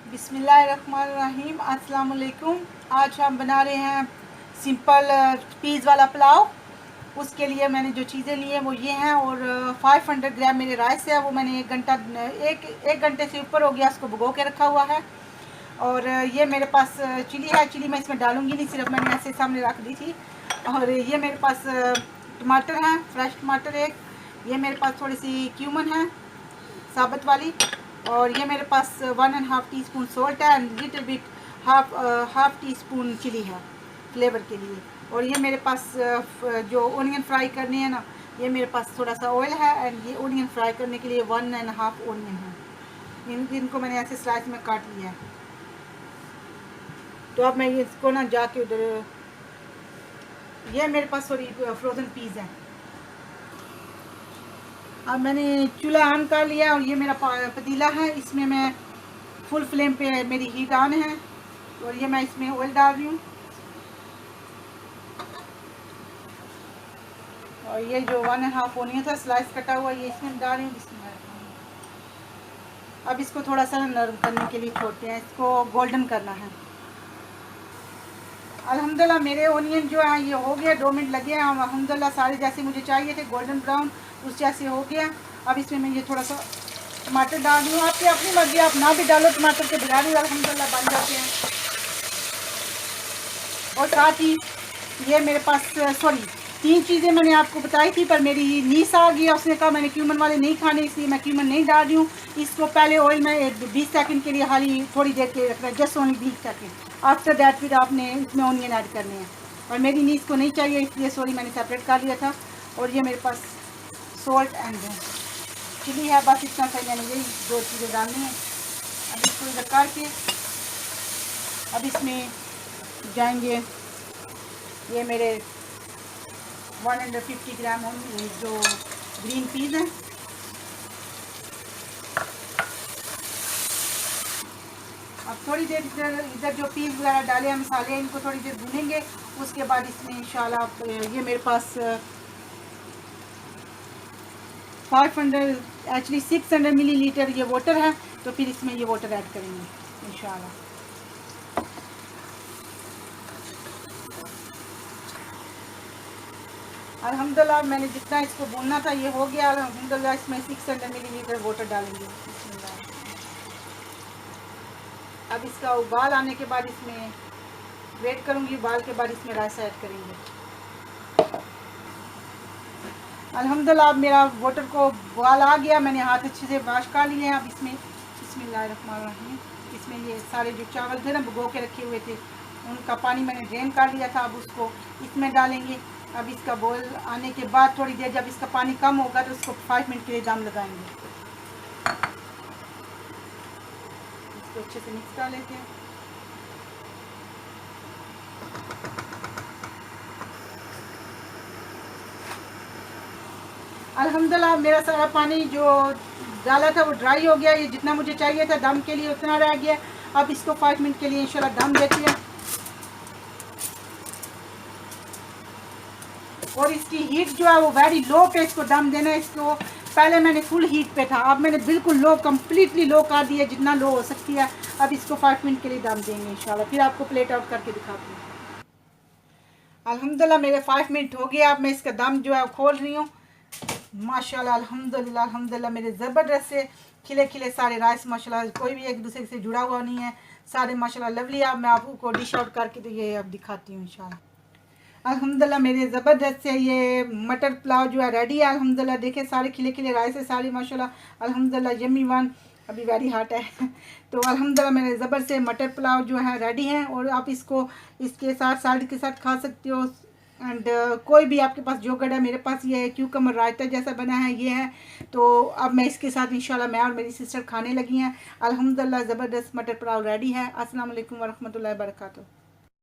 बिस्मिल्लाहिर्रहमानिर्रहीम। अस्सलाम वालेकुम। आज हम बना रहे हैं सिंपल पीज़ वाला पुलाव। उसके लिए मैंने जो चीज़ें ली हैं वो ये हैं, और 500 ग्राम मेरे राइस है, वो मैंने एक घंटे से ऊपर हो गया उसको भिगो के रखा हुआ है। और ये मेरे पास चिली है, चिली मैं इसमें डालूंगी नहीं, सिर्फ मैंने ऐसे सामने रख दी थी। और ये मेरे पास टमाटर हैं, फ्रेश टमाटर एक। ये मेरे पास थोड़ी सी क्यूमन है साबुत वाली। और ये मेरे पास 1.5 टीस्पून सोल्ट है and little bit half teaspoon chilli है फ्लेवर के लिए। और ये मेरे पास जो ओनियन फ्राई करने हैं ना, ये मेरे पास थोड़ा सा ऑयल है एंड ये ओनियन फ्राई करने के लिए 1.5 ओनियन है। इनको मैंने ऐसे स्लाइस में काट लिया है। तो अब मैं इसको ना जाके उधर, ये मेरे पास थोड़ी फ्रोज़न पीज़ है। अब मैंने चूल्हा ऑन कर लिया और ये मेरा पतीला है, इसमें मैं फुल फ्लेम पे मेरी हीट ऑन है। और ये मैं इसमें ऑयल डाल रही हूँ। और ये जो 1.5 ओनियन था स्लाइस कटा हुआ, ये इसमें डाल रही हूँ। अब इसको थोड़ा सा नरम करने के लिए छोड़ते हैं, इसको गोल्डन करना है। अल्हम्दुलिल्लाह मेरे ओनियन जो है ये हो गया, 2 मिनट लगे हैं। अल्हम्दुलिल्लाह सारे जैसे मुझे चाहिए थे गोल्डन ब्राउन उस जैसे हो गया। अब इसमें मैं ये थोड़ा सा टमाटर डाल दूँ, आपकी अपनी मर्जी, आप ना भी डालो टमाटर के बगैर भी अल्हम्दुलिल्लाह बन जाते हैं। और साथ ही ये मेरे पास 3 चीज़ें मैंने आपको बताई थी, पर मेरी नीस आ गई, उसने कहा मैंने क्यूमन वाले नहीं खाने, इसलिए मैं क्यूमन नहीं डाल रही हूँ। इसको पहले ऑयल में 20 सेकंड के लिए हाली थोड़ी देर के रखना है, just only 20 second. After that फिर आपने इसमें ओनियन ऐड करने हैं। और मेरी नीस को नहीं चाहिए, इसलिए मैंने सेपरेट कर लिया था। और ये मेरे पास सॉल्ट एंड चिली है, बस इतना सा मैंने यही 2 चीज़ें डालनी है। अब इसको इधर करके अब इसमें जाएंगे ये मेरे 150 ग्राम जो ग्रीन पीज हैं। अब थोड़ी देर इधर जो पीस वगैरह डाले हैं मसाले, इनको थोड़ी देर भूनेंगे। उसके बाद इसमें इंशाल्लाह ये मेरे पास 600 मिलीलीटर ये वाटर है, तो फिर इसमें ये वाटर ऐड करेंगे इंशाल्लाह। अल्हम्दुलिल्लाह मैंने जितना इसको भूनना था ये हो गया अल्हम्दुलिल्लाह। इसमें 600 मिलीलीटर वाटर डालेंगे। अब इसका उबाल आने के बाद इसमें वेट करूंगी, उबाल के बाद इसमें राइस ऐड करेंगे। अल्हम्दुलिल्लाह अब मेरा वाटर को उबाल आ गया, मैंने हाथ अच्छे से वॉश कर लिए हैं। अब इसमें बिस्मिल्लाहिर्रहमानिर्रहीम, इसमें ये सारे जो चावल थे ना भिगो के रखे हुए थे, उनका पानी मैंने ड्रेन कर लिया था। अब उसको इसमें डालेंगे। अब इसका बॉयल आने के बाद थोड़ी देर जब इसका पानी कम होगा तो उसको 5 मिनट के लिए दम लगाएंगे। इसको अच्छे से मिक्स कर लेते हैं। अल्हम्दुलिल्लाह मेरा सारा पानी जो डाला था वो ड्राई हो गया। ये जितना मुझे चाहिए था दम के लिए उतना रह गया। अब इसको 5 मिनट के लिए इंशाल्लाह दम देते हैं। और इसकी हीट जो है वो वेरी लो पे इसको दम देना है। इसको पहले मैंने फुल हीट पे था, अब मैंने बिल्कुल लो, कम्प्लीटली लो कर दिया, जितना लो हो सकती है। अब इसको 5 मिनट के लिए दम देंगे इंशाल्लाह, फिर आपको प्लेट आउट करके दिखाती हूँ। अल्हम्दुलिल्लाह मेरे 5 मिनट हो गया। अब मैं इसका दम जो है वो खोल रही हूँ। माशाल्लाह अल्हम्दुलिल्लाह अल्हम्दुलिल्लाह मेरे ज़बरदस्त से खिले खिले सारे राइस, माशाल्लाह कोई भी एक दूसरे से जुड़ा हुआ नहीं है, सारे माशाल्लाह लवली। अब मैं आपको डिश आउट करके तो ये अब दिखाती हूँ इंशाल्लाह। अल्हम्दुलिल्लाह मेरे ज़बरदस्त से ये मटर पुलाव जो है रेडी है अल्हम्दुलिल्लाह। देखिए सारे खिले खिले राइस है सारी, माशाल्लाह अल्हम्दुलिल्लाह यम्मी वन। अभी वेरी हॉट है तो अल्हम्दुलिल्लाह मेरे ज़बर से मटर पुलाव जो है रेडी है। और आप इसको इसके साथ सैलड के साथ खा सकते हो। एंड कोई भी आपके पास योगर्ट है, मेरे पास ये क्यूकम्बर रायता जैसा बना है ये है। तो अब मैं इसके साथ इंशाल्लाह मैं और मेरी सिस्टर खाने लगी हैं। अल्हम्दुलिल्लाह ज़बरदस्त मटर पुलाव रेडी है। अस्सलाम वालेकुम वरहमतुल्लाहि वबरकातुहू।